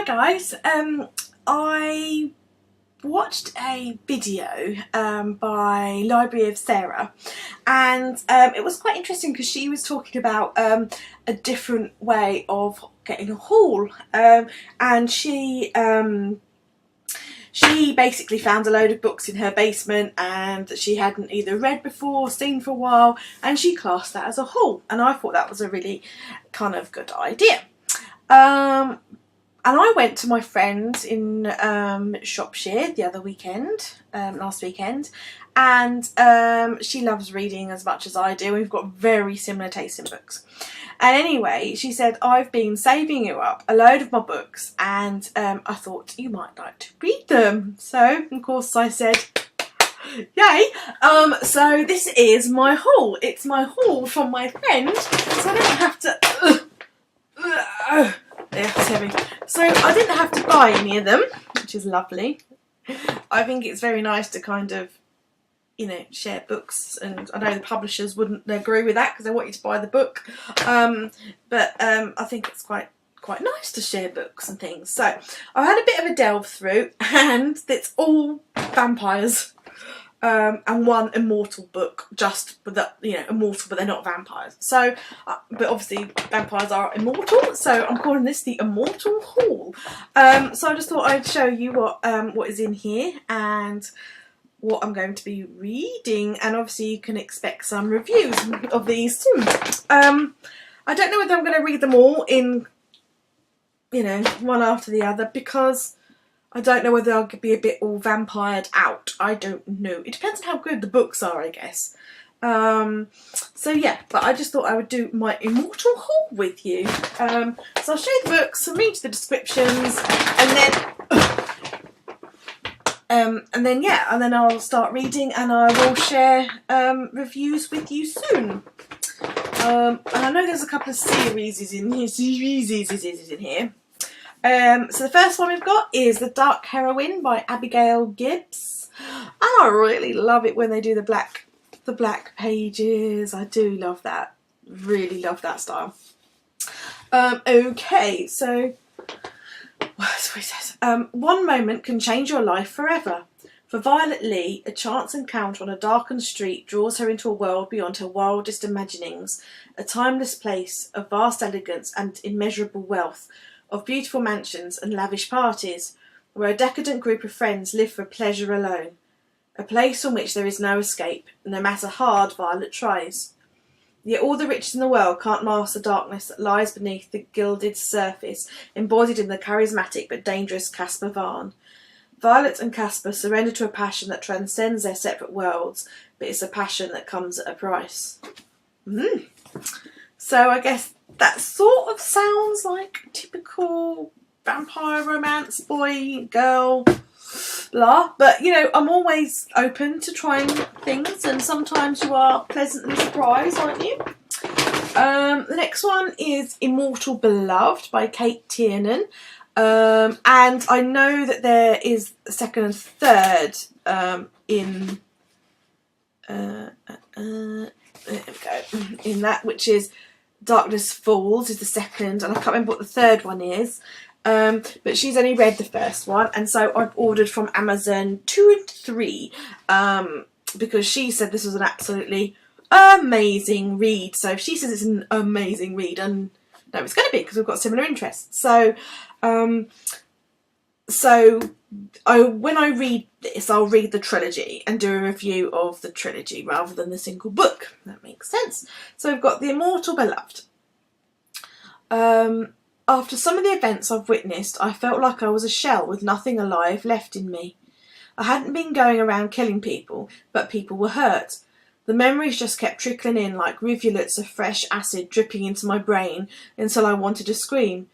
guys, I watched a video by Library of Sarah, and it was quite interesting because she was talking about a different way of getting a haul, and she basically found a load of books in her basement and that she hadn't either read before, seen for a while, and she classed that as a haul, and I thought that was a really kind of good idea. And I went to my friend in Shropshire the other weekend, last weekend, and she loves reading as much as I do, and we've got very similar tastes in books. And anyway, she said, I've been saving you up a load of my books, and I thought you might like to read them. So, of course, I said, yay! So this is my haul. It's my haul from my friend, so I don't have to... Yeah, it's heavy. So I didn't have to buy any of them, which is lovely. I think it's very nice to kind of, you know, share books, and I know the publishers wouldn't agree with that because they want you to buy the book. But I think it's quite nice to share books and things. So I had a bit of a delve through, and it's all vampires. And one Immortal book, just with the, you know, immortal, but they're not vampires. So, but obviously vampires are immortal, so I'm calling this the Immortal haul. So I just thought I'd show you what is in here and what I'm going to be reading, and obviously you can expect some reviews of these soon. I don't know whether I'm going to read them all in, you know, one after the other, because I don't know whether I'll be a bit all vampired out. I don't know. It depends on how good the books are, I guess. So yeah, but I just thought I would do my Immortal haul with you. So I'll show you the books, I'll read the descriptions, and then yeah, and then I'll start reading, and I will share reviews with you soon. And I know there's a couple of series in here. So the first one we've got is The Dark Heroine by Abigail Gibbs. And I really love it when they do the black pages. I do love that. Really love that style. Okay, so what's what it says? One moment can change your life forever. For Violet Lee, a chance encounter on a darkened street draws her into a world beyond her wildest imaginings, a timeless place of vast elegance and immeasurable wealth, of beautiful mansions and lavish parties, where a decadent group of friends live for pleasure alone. A place from which there is no escape, no matter hard Violet tries. Yet all the riches in the world can't mask the darkness that lies beneath the gilded surface, embodied in the charismatic but dangerous Caspar Vaughn. Violet and Caspar surrender to a passion that transcends their separate worlds, but it's a passion that comes at a price. So I guess that sort of sounds like typical vampire romance, boy, girl, blah. But, you know, I'm always open to trying things, and sometimes you are pleasantly surprised, aren't you? The next one is Immortal Beloved by Kate Tiernan. And I know that there is a second and third in there we go, in that, which is Darkness Falls is the second, and I can't remember what the third one is. But she's only read the first one, and so I've ordered from Amazon 2 and 3 because she said this was an absolutely amazing read. So if she says it's an amazing read, and no, it's going to be, because we've got similar interests. So when I read this, I'll read the trilogy and do a review of the trilogy rather than the single book. That makes sense. So we've got The Immortal Beloved. After some of the events I've witnessed, I felt like I was a shell with nothing alive left in me. I hadn't been going around killing people, but people were hurt. The memories just kept trickling in like rivulets of fresh acid dripping into my brain until I wanted to scream.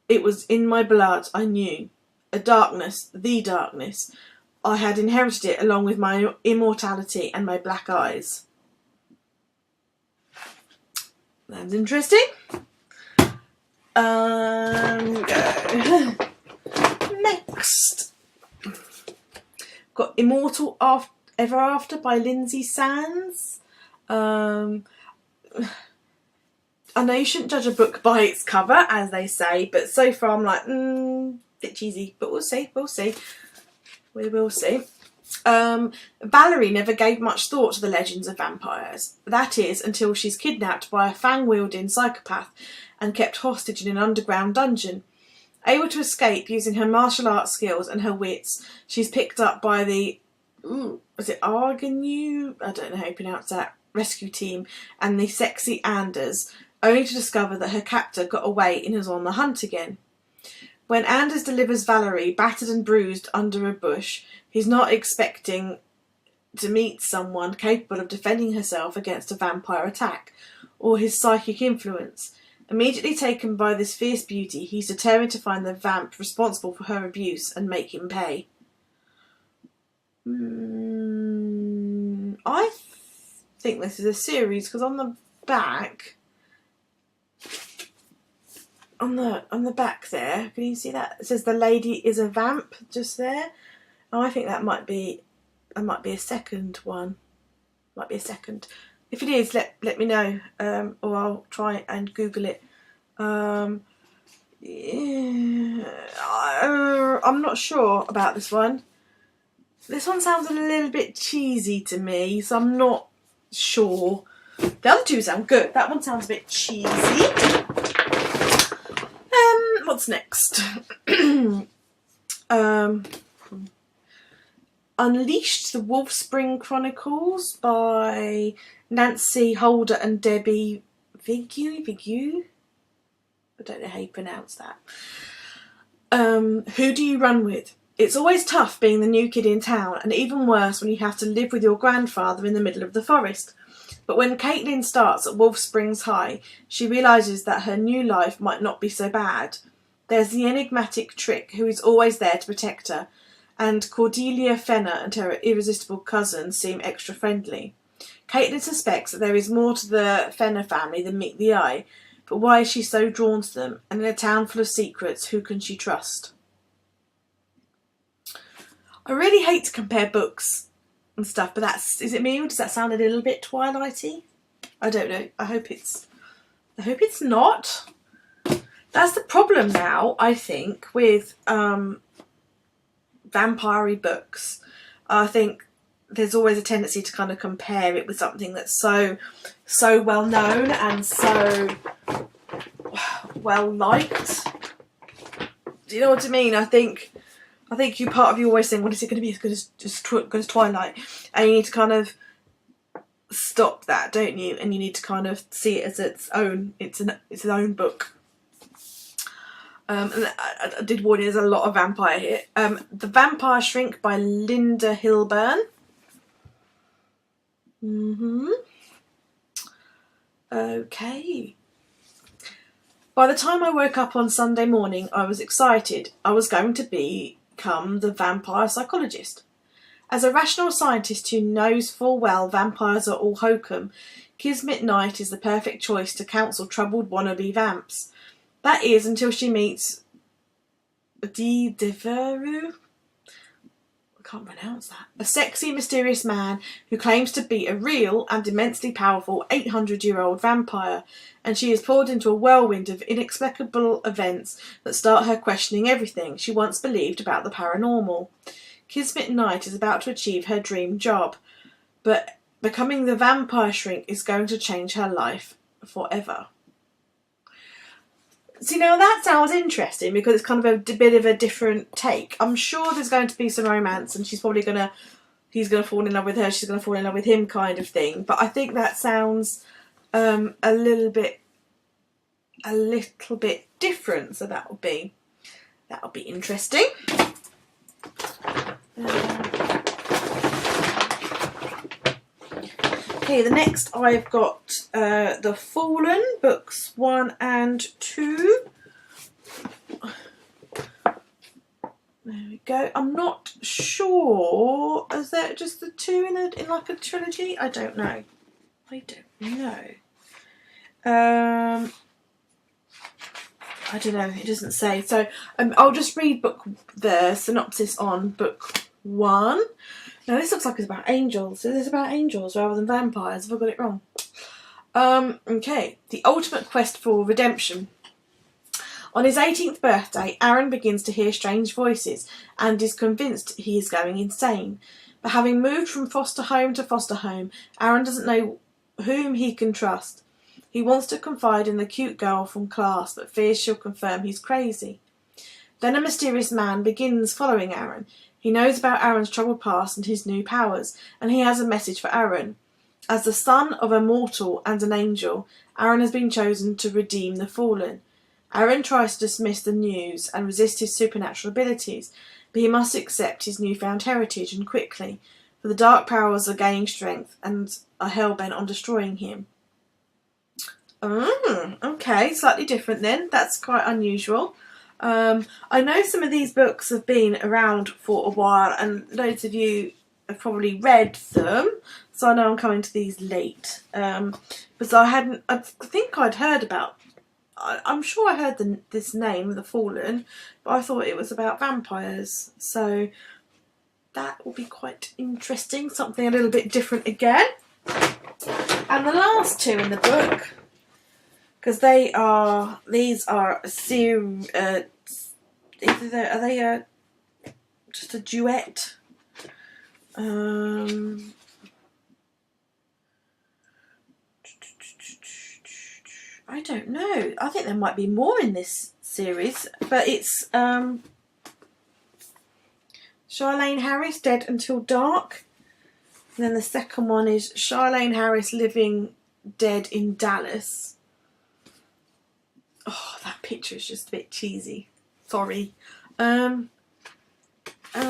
It was in my blood, I knew. A darkness, the darkness. I had inherited it along with my immortality and my black eyes. That's interesting. Go. Next. Got Immortal Ever After by Lindsay Sands. I know you shouldn't judge a book by its cover, as they say, but so far I'm like, bit cheesy, but we'll see. We'll see. We will see. Valerie never gave much thought to the legends of vampires. That is, until she's kidnapped by a fang-wielding psychopath and kept hostage in an underground dungeon. Able to escape using her martial arts skills and her wits, she's picked up by the was it Arganu? I don't know how you pronounce that. Rescue team and the sexy Anders, only to discover that her captor got away and is on the hunt again. When Anders delivers Valerie, battered and bruised, under a bush, he's not expecting to meet someone capable of defending herself against a vampire attack, or his psychic influence. Immediately taken by this fierce beauty, he's determined to find the vamp responsible for her abuse and make him pay. I think this is a series, because on the back, on the back there, can you see that? It says the lady is a vamp just there. Oh, I think that might be a second one. Might be a second. If it is, let me know, or I'll try and Google it. Yeah, I'm not sure about this one. This one sounds a little bit cheesy to me, so I'm not sure. The other two sound good. That one sounds a bit cheesy. What's next? Unleashed, the Wolfspring Chronicles by Nancy Holder and Debbie Vigue. I don't know how you pronounce that. Who do you run with? It's always tough being the new kid in town, and even worse when you have to live with your grandfather in the middle of the forest. But when Caitlin starts at Wolf Springs High, she realises that her new life might not be so bad. There's the enigmatic Trick, who is always there to protect her, and Cordelia Fenner and her irresistible cousin seem extra friendly. Caitlin suspects that there is more to the Fenner family than meet the eye, but why is she so drawn to them? And in a town full of secrets, who can she trust? I really hate to compare books and stuff, but is it me, or does that sound a little bit Twilighty? I don't know. I hope it's not. That's the problem now, I think, with vampire-y books. I think there's always a tendency to kind of compare it with something that's so well known and so well liked. Do you know what I mean? I think you part of you always think, well, is it going to be as good as Twilight? And you need to kind of stop that, don't you? And you need to kind of see it as its own. It's an own book. And I did warn you, there's a lot of vampire here. The Vampire Shrink by Linda Hilburn. Okay. By the time I woke up on Sunday morning, I was excited. I was going to become the vampire psychologist. As a rational scientist who knows full well vampires are all hokum, Kismet Knight is the perfect choice to counsel troubled wannabe vamps. That is, until she meets Devereaux. I can't pronounce that. A sexy, mysterious man who claims to be a real and immensely powerful 800-year-old vampire, and she is pulled into a whirlwind of inexplicable events that start her questioning everything she once believed about the paranormal. Kismet Knight is about to achieve her dream job, but becoming the Vampire Shrink is going to change her life forever. See, now that sounds interesting because it's kind of a bit of a different take. I'm sure there's going to be some romance and he's going to fall in love with her, she's going to fall in love with him kind of thing. But I think that sounds a little bit different, so that'll be interesting. Okay, the next I've got The Fallen, books 1 and 2. There we go. I'm not sure. Is there just the 2 in like a trilogy? I don't know. I don't know. It doesn't say. So I'll just read the synopsis on book 1. Now this looks like it's about angels. Is this about angels rather than vampires? Have I got it wrong? Okay. The ultimate quest for redemption. On his 18th birthday, Aaron begins to hear strange voices and is convinced he is going insane. But having moved from foster home to foster home, Aaron doesn't know whom he can trust. He wants to confide in the cute girl from class, but fears she'll confirm he's crazy. Then a mysterious man begins following Aaron. He knows about Aaron's troubled past and his new powers, and he has a message for Aaron. As the son of a mortal and an angel, Aaron has been chosen to redeem the fallen. Aaron tries to dismiss the news and resist his supernatural abilities, but he must accept his newfound heritage, and quickly, for the dark powers are gaining strength and are hell-bent on destroying him. Okay, slightly different then. That's quite unusual. I know some of these books have been around for a while, and loads of you have probably read them, so I know I'm coming to these late. Because I think I'd heard about, I'm sure I heard this name, The Fallen, but I thought it was about vampires, so that will be quite interesting, something a little bit different again. And the last two in the book, because these are a series, are they just a duet? I don't know. I think there might be more in this series, but it's Charlaine Harris, Dead Until Dark. And then the second one is Charlaine Harris, Living Dead in Dallas. Oh, that picture is just a bit cheesy. Sorry.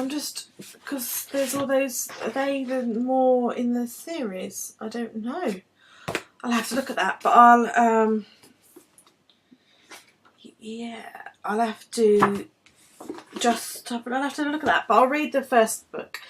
Just because there's all those, are they even more in the series? I don't know. I'll have to look at that, but I'll have to look at that, but I'll read the first book.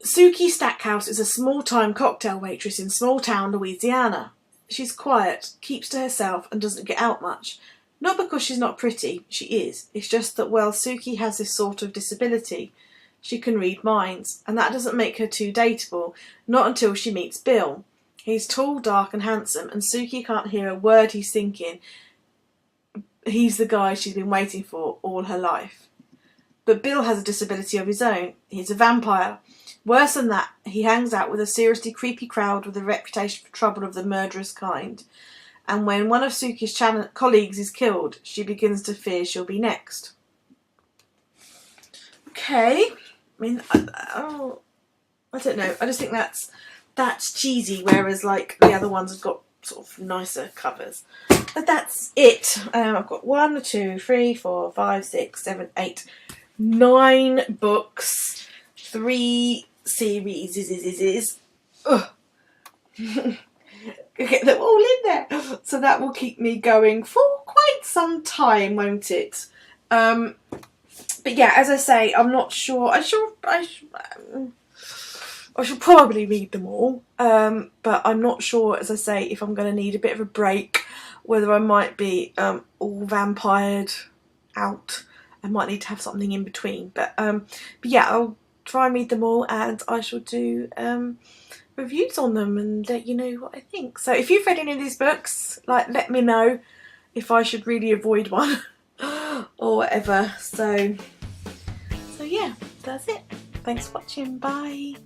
Suki Stackhouse is a small-time cocktail waitress in small-town Louisiana. She's quiet, keeps to herself, and doesn't get out much. Not because she's not pretty, she is. It's just that, well, Suki has this sort of disability. She can read minds, and that doesn't make her too dateable, not until she meets Bill. He's tall, dark, and handsome, and Suki can't hear a word he's thinking. He's the guy she's been waiting for all her life. But Bill has a disability of his own. He's a vampire. Worse than that, he hangs out with a seriously creepy crowd with a reputation for trouble of the murderous kind. And when one of Suki's colleagues is killed, she begins to fear she'll be next. Okay. I mean, I don't know. I just think that's cheesy, whereas like the other ones have got sort of nicer covers. But that's it. I've got 1, 2, 3, 4, 5, 6, 7, 8, 9 books, 3 series. Ugh. Get them all in there. So that will keep me going for quite some time, won't it? But yeah, as I say, I'm not sure. I should probably read them all. But I'm not sure, as I say, if I'm going to need a bit of a break, whether I might be all vampired out. I might need to have something in between. But yeah, I'll try and read them all, and I shall do reviews on them and let you know what I think. So if you've read any of these books, like, let me know if I should really avoid one or whatever. So yeah, that's it. Thanks for watching. Bye.